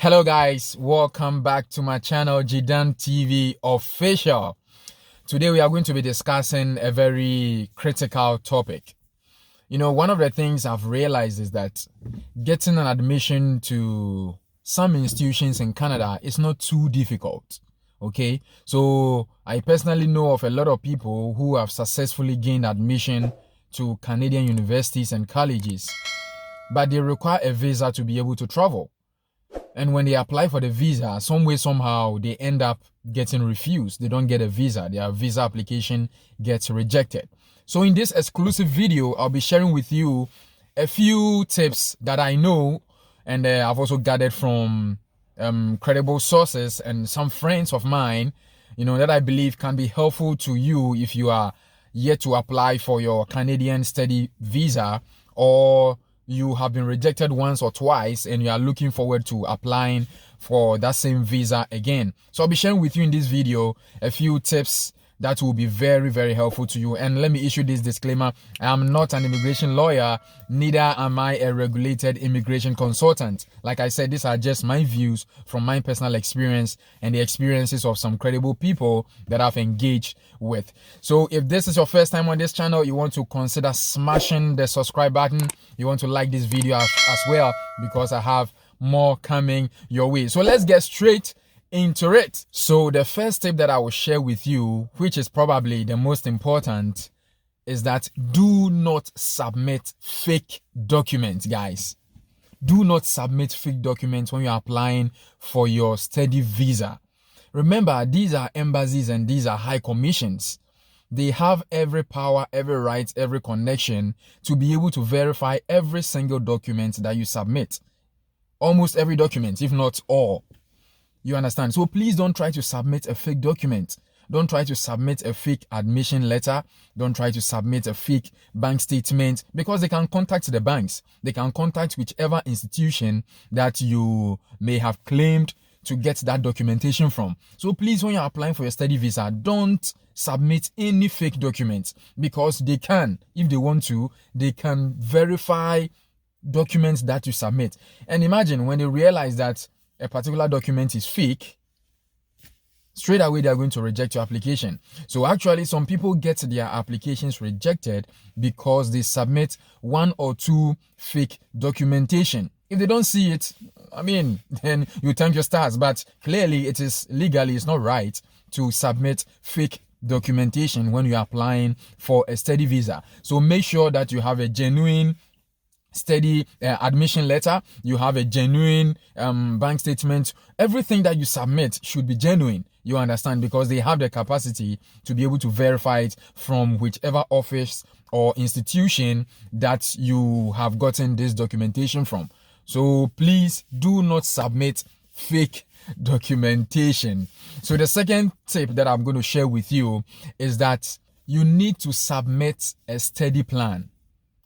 Hello guys, welcome back to my channel Jedantvofficial. Today we are going to be discussing a very critical topic. One of the things I've realized is that getting an admission to some institutions in Canada is not too difficult. Okay, so I personally know of a lot of people who have successfully gained admission to Canadian universities and colleges, but they require a visa to be able to travel. And when they apply for the visa, some way, somehow, they end up getting refused. They don't get a visa. Their visa application gets rejected. So in this exclusive video, I'll be sharing with you a few tips that I know and I've also gathered from credible sources and some friends of mine, that I believe can be helpful to you if you are yet to apply for your Canadian study visa, or you have been rejected once or twice and you are looking forward to applying for that same visa again. So I'll be sharing with you in this video a few tips that will be very, very helpful to you. And let me issue this disclaimer. I am not an immigration lawyer, neither am I a regulated immigration consultant. Like I said, these are just my views from my personal experience and the experiences of some credible people that I've engaged with. So if this is your first time on this channel, you want to consider smashing the subscribe button. You want to like this video as well, because I have more coming your way. So let's get straight into it. So the first tip that I will share with you, which is probably the most important, is that do not submit fake documents, guys. Do not submit fake documents when you're applying for your study visa. Remember, these are embassies and these are high commissions. They have every power, every right, every connection to be able to verify every single document that you submit. Almost every document, if not all. You understand? So please don't try to submit a fake document. Don't try to submit a fake admission letter. Don't try to submit a fake bank statement, because they can contact the banks. They can contact whichever institution that you may have claimed to get that documentation from. So please, when you're applying for your study visa, don't submit any fake documents, because they can, if they want to, they can verify documents that you submit. And imagine when they realize that a particular document is fake, straight away they are going to reject your application. So actually, some people get their applications rejected because they submit one or two fake documentation. If they don't see it, then you thank your stars. But clearly, it is legally, it's not right to submit fake documentation when you're applying for a study visa. So make sure that you have a genuine study admission letter, you have a genuine bank statement. Everything that you submit should be genuine, you understand, because they have the capacity to be able to verify it from whichever office or institution that you have gotten this documentation from. So please do not submit fake documentation. So the second tip that I'm going to share with you is that you need to submit a study plan,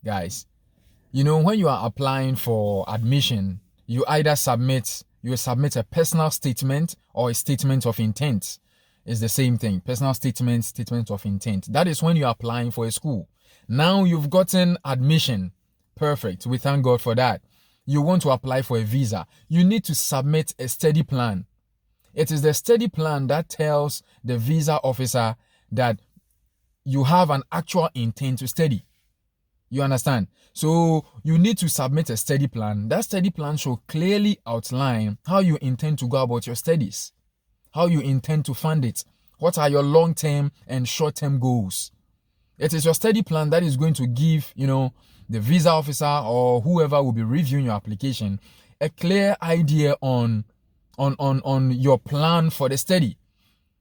guys. When you are applying for admission, you either submit a personal statement or a statement of intent. It's the same thing. Personal statement, statement of intent. That is when you're applying for a school. Now you've gotten admission. Perfect. We thank God for that. You want to apply for a visa. You need to submit a study plan. It is the study plan that tells the visa officer that you have an actual intent to study. You understand? So you need to submit a study plan. That study plan should clearly outline how you intend to go about your studies, how you intend to fund it, what are your long-term and short-term goals. It is your study plan that is going to give, the visa officer or whoever will be reviewing your application a clear idea on your plan for the study.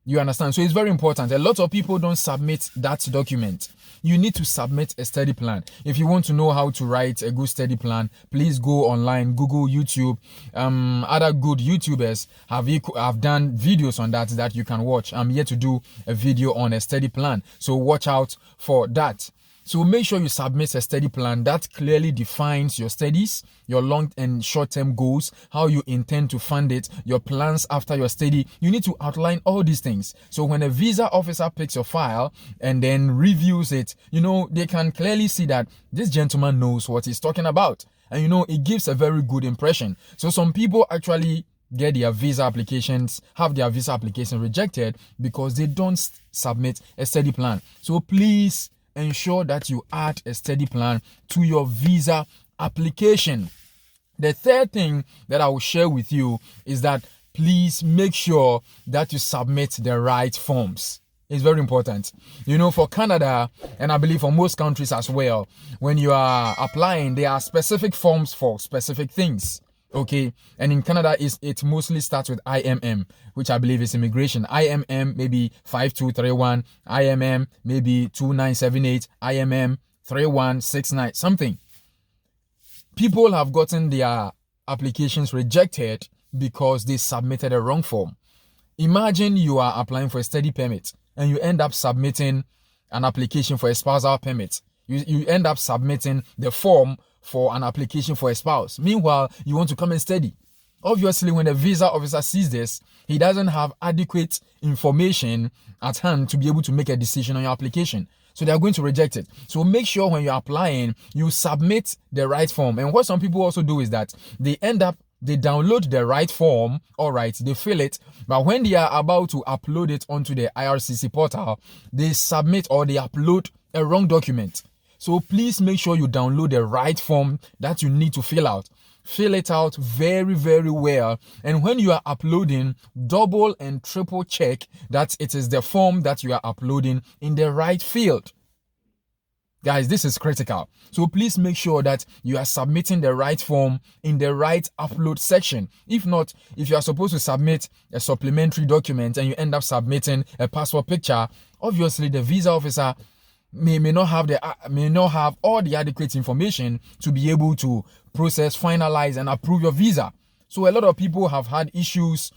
You understand? So it's very important. A lot of people don't submit that document. You need to submit a study plan. If you want to know how to write a good study plan, please go online, Google, YouTube. Other good YouTubers have done videos on that you can watch. I'm here to do a video on a study plan, so watch out for that. So make sure you submit a study plan that clearly defines your studies, your long and short-term goals, how you intend to fund it, your plans after your study. You need to outline all these things. So when a visa officer picks your file and then reviews it, they can clearly see that this gentleman knows what he's talking about. And it gives a very good impression. So some people actually get their visa applications, have their visa application rejected because they don't submit a study plan. So please ensure that you add a study plan to your visa application. The third thing that I will share with you is that please make sure that you submit the right forms. It's very important. For Canada, and I believe for most countries as well, when you are applying, there are specific forms for specific things. Okay, and in Canada, it mostly starts with IMM, which I believe is immigration. IMM maybe 5231, IMM maybe 2978, IMM 3169, something. People have gotten their applications rejected because they submitted a wrong form. Imagine you are applying for a study permit and you end up submitting an application for a spousal permit. You end up submitting the form for an application for a spouse. Meanwhile, you want to come and study. Obviously, when the visa officer sees this, he doesn't have adequate information at hand to be able to make a decision on your application. So they are going to reject it. So make sure when you're applying, you submit the right form. And what some people also do is that they download the right form, all right, they fill it, but when they are about to upload it onto the IRCC portal, they submit or they upload a wrong document. So please make sure you download the right form that you need to fill out. Fill it out very, very well. And when you are uploading, double and triple check that it is the form that you are uploading in the right field. Guys, this is critical. So please make sure that you are submitting the right form in the right upload section. If not, if you are supposed to submit a supplementary document and you end up submitting a passport picture, obviously the visa officer may not have all the adequate information to be able to process, finalize, and approve your visa. So a lot of people have had issues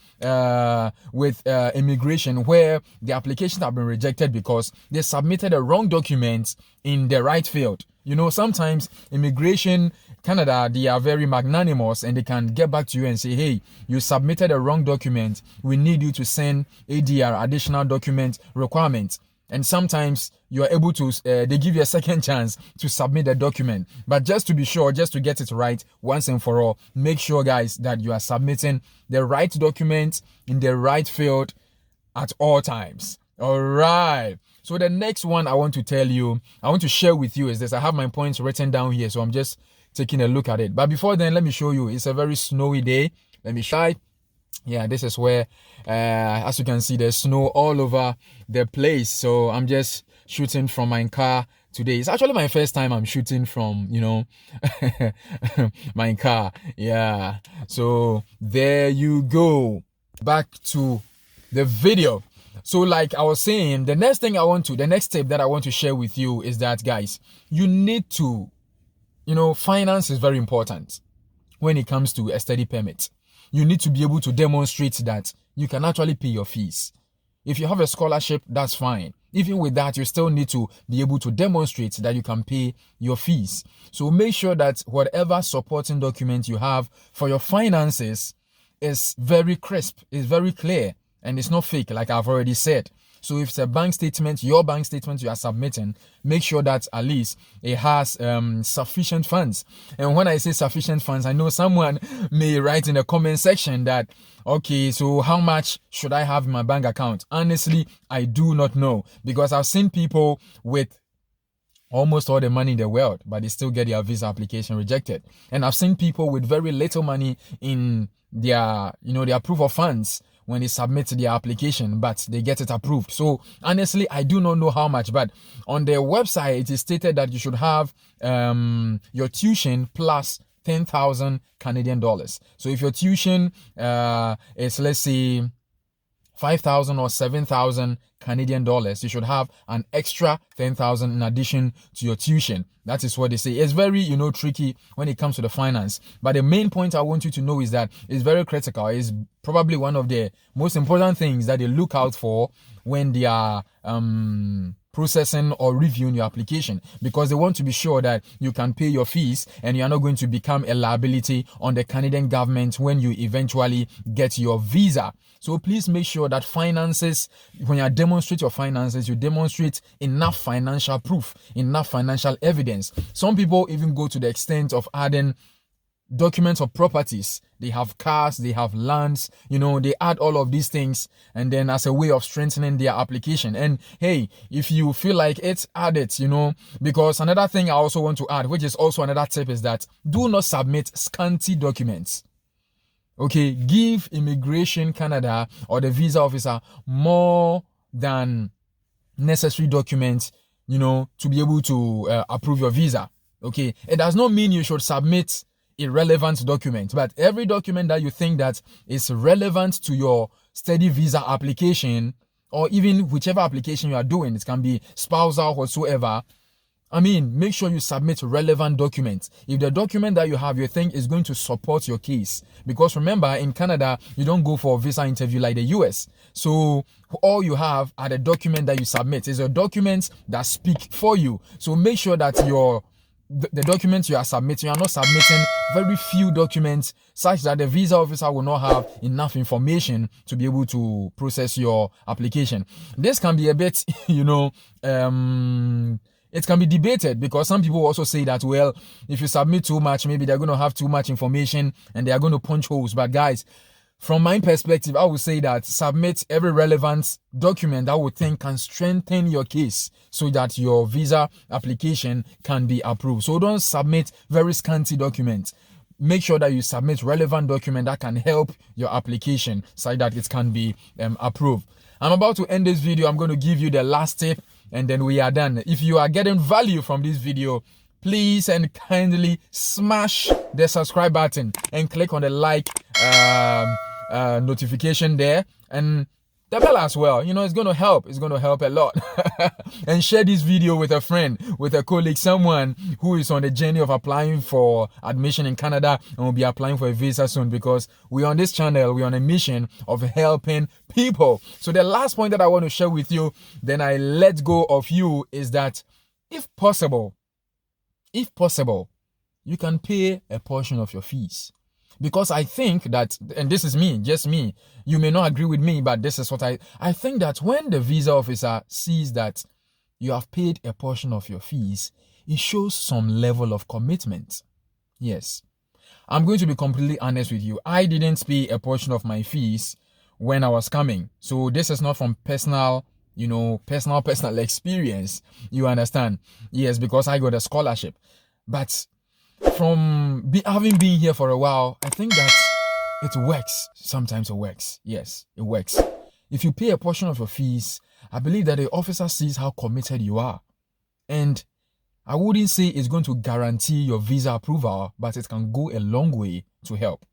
with immigration where the applications have been rejected because they submitted the wrong documents in the right field. Sometimes immigration, Canada, they are very magnanimous and they can get back to you and say, hey, you submitted a wrong document. We need you to send ADR, additional document requirements. And sometimes you are able to, they give you a second chance to submit the document. But just to be sure, just to get it right once and for all, make sure, guys, that you are submitting the right document in the right field at all times. All right. So the next one I want to share with you is this. I have my points written down here, so I'm just taking a look at it. But before then, let me show you. It's a very snowy day. Let me try. Yeah, this is where, as you can see, there's snow all over the place. So I'm just shooting from my car today. It's actually my first time I'm shooting from, my car. Yeah. So there you go. Back to the video. So like I was saying, the next step that I want to share with you is that, guys, you need to, finance is very important when it comes to a study permit. You need to be able to demonstrate that you can actually pay your fees. If you have a scholarship, that's fine. Even with that, you still need to be able to demonstrate that you can pay your fees. So make sure that whatever supporting document you have for your finances is very crisp, is very clear, and it's not fake, like I've already said. So if it's a bank statement, your bank statement you are submitting, make sure that at least it has sufficient funds. And when I say sufficient funds, I know someone may write in the comment section that, okay, so how much should I have in my bank account? Honestly, I do not know, because I've seen people with almost all the money in the world, but they still get their visa application rejected. And I've seen people with very little money in their proof of funds when they submit their application, but they get it approved. So honestly, I do not know how much, but on their website, it is stated that you should have your tuition plus 10,000 Canadian dollars. So if your tuition is, let's say, 5,000 or 7,000 Canadian dollars, you should have an extra 10,000 in addition to your tuition. That is what they say. It's very, tricky when it comes to the finance. But the main point I want you to know is that it's very critical. It's probably one of the most important things that they look out for when they are processing or reviewing your application, because they want to be sure that you can pay your fees and you are not going to become a liability on the Canadian government when you eventually get your visa. So please make sure that finances, when you demonstrate your finances, you demonstrate enough financial proof, enough financial evidence. Some people even go to the extent of adding documents of properties. They have cars, they have lands, they add all of these things, and then as a way of strengthening their application. And hey, if you feel like it, add it, because another thing I also want to add, which is also another tip, is that do not submit scanty documents. Okay, give Immigration Canada or the visa officer more than necessary documents, to be able to approve your visa. Okay, it does not mean you should submit irrelevant documents, but every document that you think that is relevant to your study visa application, or even whichever application you are doing, it can be spousal whatsoever, make sure you submit relevant documents. If the document that you have, you think is going to support your case, because remember, in Canada, you don't go for a visa interview like the US. So all you have are the document that you submit. Is a documents that speak for you. So make sure that the documents you are submitting, you are not submitting very few documents such that the visa officer will not have enough information to be able to process your application. This can be a bit, it can be debated, because some people also say that, well, if you submit too much, maybe they're going to have too much information and they are going to punch holes. But guys, from my perspective, I would say that submit every relevant document that I would think can strengthen your case so that your visa application can be approved. So don't submit very scanty documents. Make sure that you submit relevant document that can help your application so that it can be approved. I'm about to end this video. I'm going to give you the last tip and then we are done. If you are getting value from this video, please and kindly smash the subscribe button and click on the like notification there, and the bell as well. It's going to help. It's going to help a lot. And share this video with a friend, with a colleague, someone who is on the journey of applying for admission in Canada and will be applying for a visa soon, because we're on this channel, we're on a mission of helping people. So the last point that I want to share with you, then I let go of you, is that if possible, you can pay a portion of your fees. Because I think that, and this is me, just me, you may not agree with me, but this is what I think that when the visa officer sees that you have paid a portion of your fees, it shows some level of commitment. Yes. I'm going to be completely honest with you. I didn't pay a portion of my fees when I was coming. So this is not from personal experience. You understand? Yes, because I got a scholarship. But from having been here for a while, I think that it works. Sometimes it works. Yes, it works. If you pay a portion of your fees, I believe that the officer sees how committed you are. And I wouldn't say it's going to guarantee your visa approval, but it can go a long way to help.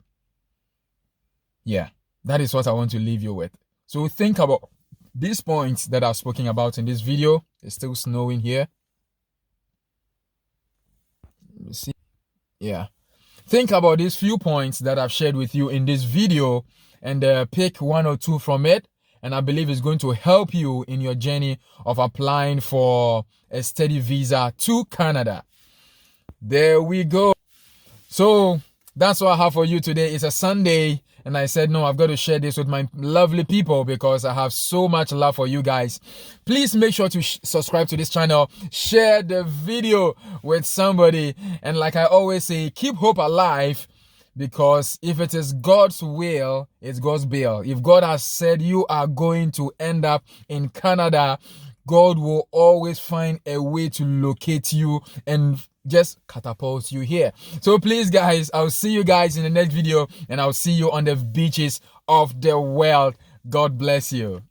Yeah, that is what I want to leave you with. So think about these points that I've spoken about in this video. It's still snowing here. Let me see. Yeah. Think about these few points that I've shared with you in this video and pick one or two from it. And I believe it's going to help you in your journey of applying for a study visa to Canada. There we go. So that's what I have for you today. It's a Sunday. And I said, no, I've got to share this with my lovely people because I have so much love for you guys. Please make sure to subscribe to this channel. Share the video with somebody. And like I always say, keep hope alive, because if it is God's will, it's God's bill. If God has said you are going to end up in Canada, God will always find a way to locate you and just catapult you here. So please guys, I'll see you guys in the next video, and I'll see you on the beaches of the world. God bless you.